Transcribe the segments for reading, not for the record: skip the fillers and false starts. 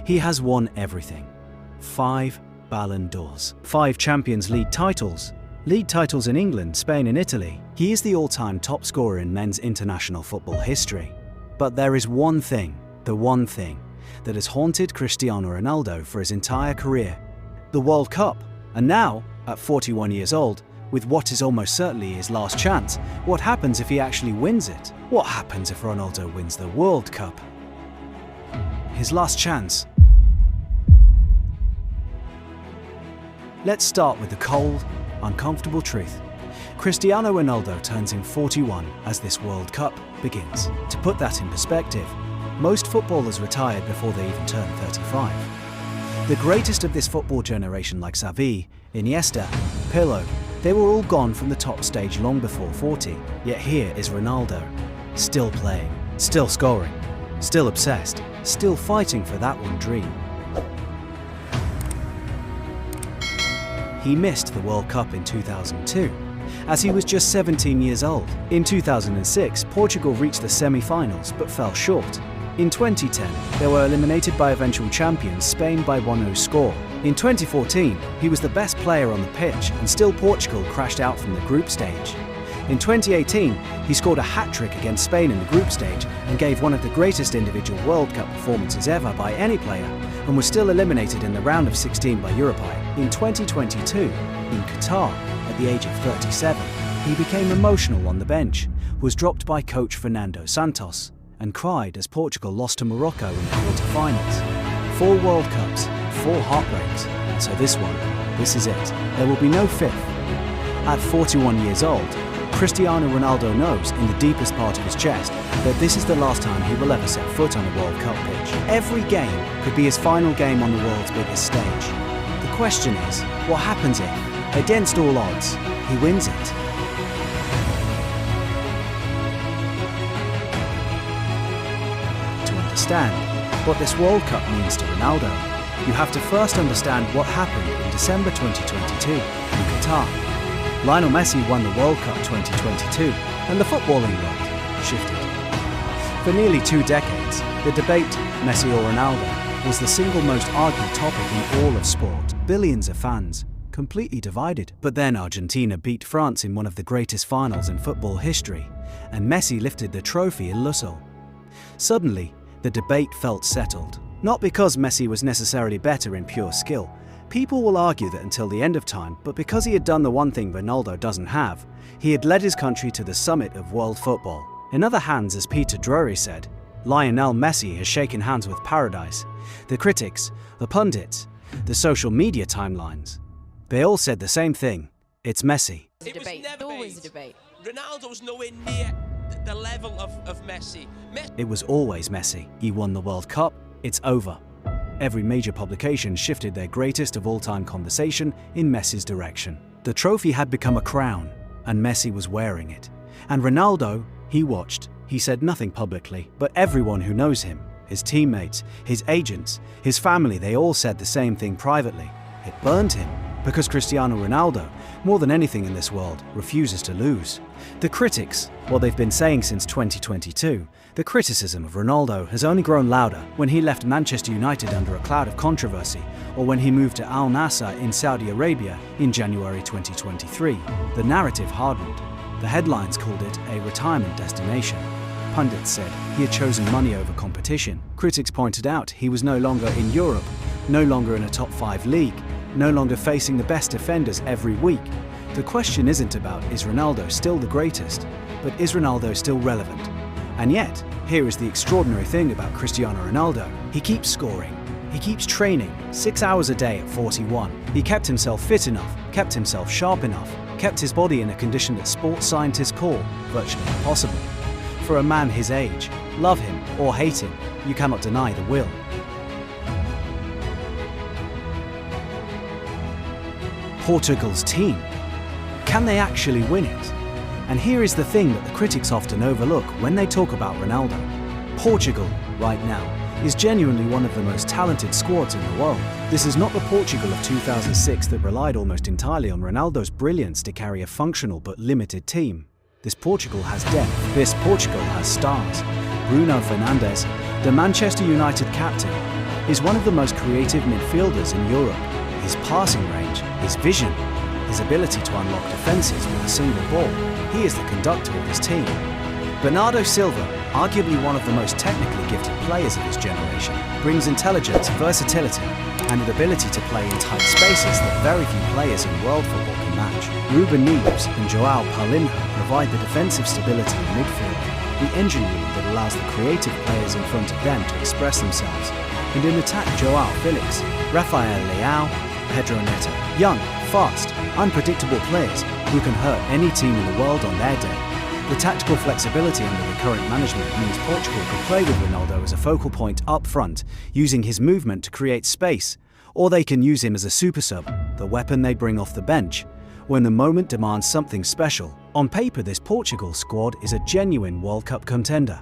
He has won everything. 5 Ballon d'Ors, 5 Champions League titles in England, Spain and Italy. He is the all-time top scorer in men's international football history. But there is one thing, the one thing, that has haunted Cristiano Ronaldo for his entire career: the World Cup. And now, at 41 years old, with what is almost certainly his last chance, what happens if he actually wins it? What happens if Ronaldo wins the World Cup? His last chance. Let's start with the cold, uncomfortable truth. Cristiano Ronaldo turns in 41 as this World Cup begins. To put that in perspective, most footballers retired before they even turned 35. The greatest of this football generation, like Xavi, Iniesta, Pirlo, they were all gone from the top stage long before 40. Yet here is Ronaldo, still playing, still scoring, still obsessed, still fighting for that one dream. He missed the World Cup in 2002, as he was just 17 years old. In 2006, Portugal reached the semi-finals but fell short. In 2010, they were eliminated by eventual champions Spain by 1-0 score. In 2014, he was the best player on the pitch, and still Portugal crashed out from the group stage. In 2018, he scored a hat-trick against Spain in the group stage and gave one of the greatest individual World Cup performances ever by any player, and was still eliminated in the round of 16 by Uruguay. In 2022, in Qatar, at the age of 37, he became emotional on the bench, was dropped by coach Fernando Santos, and cried as Portugal lost to Morocco in the quarter-finals. 4 World Cups, 4 heartbreaks, and so this is it. There will be no 5th. At 41 years old, Cristiano Ronaldo knows in the deepest part of his chest that this is the last time he will ever set foot on a World Cup pitch. Every game could be his final game on the world's biggest stage. The question is, what happens if, against all odds, he wins it? To understand what this World Cup means to Ronaldo, you have to first understand what happened in December 2022 in Qatar. Lionel Messi won the World Cup 2022, and the footballing world shifted. For nearly 2 decades, the debate, Messi or Ronaldo, was the single most argued topic in all of sport. Billions of fans, completely divided. But then Argentina beat France in one of the greatest finals in football history, and Messi lifted the trophy in Lusail. Suddenly, the debate felt settled. Not because Messi was necessarily better in pure skill. People will argue that until the end of time, but because he had done the one thing Ronaldo doesn't have, he had led his country to the summit of world football. In other hands, as Peter Drury said, Lionel Messi has shaken hands with paradise. The critics, the pundits, the social media timelines, they all said the same thing: it's Messi. It was never always a debate. Ronaldo's nowhere near the level of Messi. It was always Messi. He won the World Cup, it's over. Every major publication shifted their greatest of all-time conversation in Messi's direction. The trophy had become a crown, and Messi was wearing it. And Ronaldo, he watched. He said nothing publicly, but everyone who knows him, his teammates, his agents, his family, they all said the same thing privately. It burned him, because Cristiano Ronaldo, more than anything in this world, refuses to lose. The critics, what they've been saying since 2022, the criticism of Ronaldo has only grown louder when he left Manchester United under a cloud of controversy, or when he moved to Al Nassr in Saudi Arabia in January 2023. The narrative hardened. The headlines called it a retirement destination. Pundits said he had chosen money over competition. Critics pointed out he was no longer in Europe, no longer in a top 5 league, no longer facing the best defenders every week. The question isn't about is Ronaldo still the greatest, but is Ronaldo still relevant? And yet, here is the extraordinary thing about Cristiano Ronaldo. He keeps scoring. He keeps training 6 hours a day at 41. He kept himself fit enough, kept himself sharp enough, kept his body in a condition that sports scientists call virtually impossible. For a man his age, love him or hate him, you cannot deny the will. Portugal's team. Can they actually win it? And here is the thing that the critics often overlook when they talk about Ronaldo. Portugal, right now, is genuinely one of the most talented squads in the world. This is not the Portugal of 2006 that relied almost entirely on Ronaldo's brilliance to carry a functional but limited team. This Portugal has depth. This Portugal has stars. Bruno Fernandes, the Manchester United captain, is one of the most creative midfielders in Europe. His passing range, his vision, his ability to unlock defences with a single ball, he is the conductor of his team. Bernardo Silva, arguably one of the most technically gifted players of his generation, brings intelligence, versatility, and an ability to play in tight spaces that very few players in world football can match. Ruben Neves and João Paulinho provide the defensive stability in midfield, the engine room that allows the creative players in front of them to express themselves. And in attack, João Felix, Rafael Leão, Pedro Neto, young, fast, unpredictable players who can hurt any team in the world on their day. The tactical flexibility under the current management means Portugal could play with Ronaldo as a focal point up front, using his movement to create space, or they can use him as a super sub, the weapon they bring off the bench, when the moment demands something special. On paper, this Portugal squad is a genuine World Cup contender.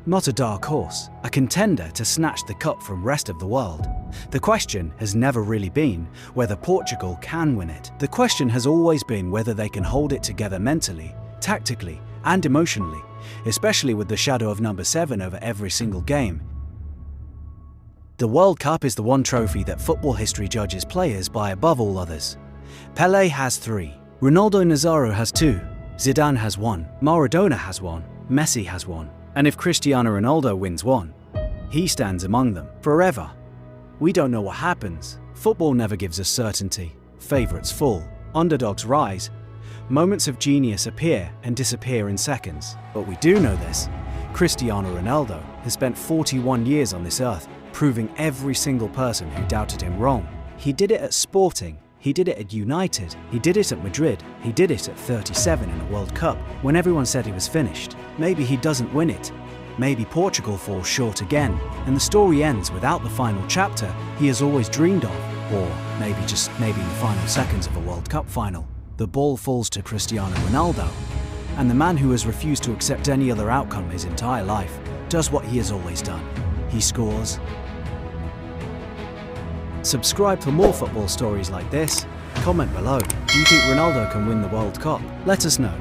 Not a dark horse, a contender to snatch the cup from rest of the world. The question has never really been whether Portugal can win it. The question has always been whether they can hold it together mentally, tactically, and emotionally, especially with the shadow of number 7 over every single game. The World Cup is the one trophy that football history judges players by above all others. Pelé has 3, Ronaldo Nazário has 2, Zidane has 1, Maradona has 1, Messi has 1, and if Cristiano Ronaldo wins 1, he stands among them forever. We don't know what happens. Football never gives us certainty. Favourites fall, underdogs rise, moments of genius appear and disappear in seconds. But we do know this: Cristiano Ronaldo has spent 41 years on this earth, proving every single person who doubted him wrong. He did it at Sporting, he did it at United, he did it at Madrid, he did it at 37 in a World Cup, when everyone said he was finished. Maybe he doesn't win it. Maybe Portugal falls short again, and the story ends without the final chapter he has always dreamed of. Or maybe in the final seconds of a World Cup final, the ball falls to Cristiano Ronaldo, and the man who has refused to accept any other outcome his entire life does what he has always done. He scores. Subscribe for more football stories like this. Comment below. Do you think Ronaldo can win the World Cup? Let us know.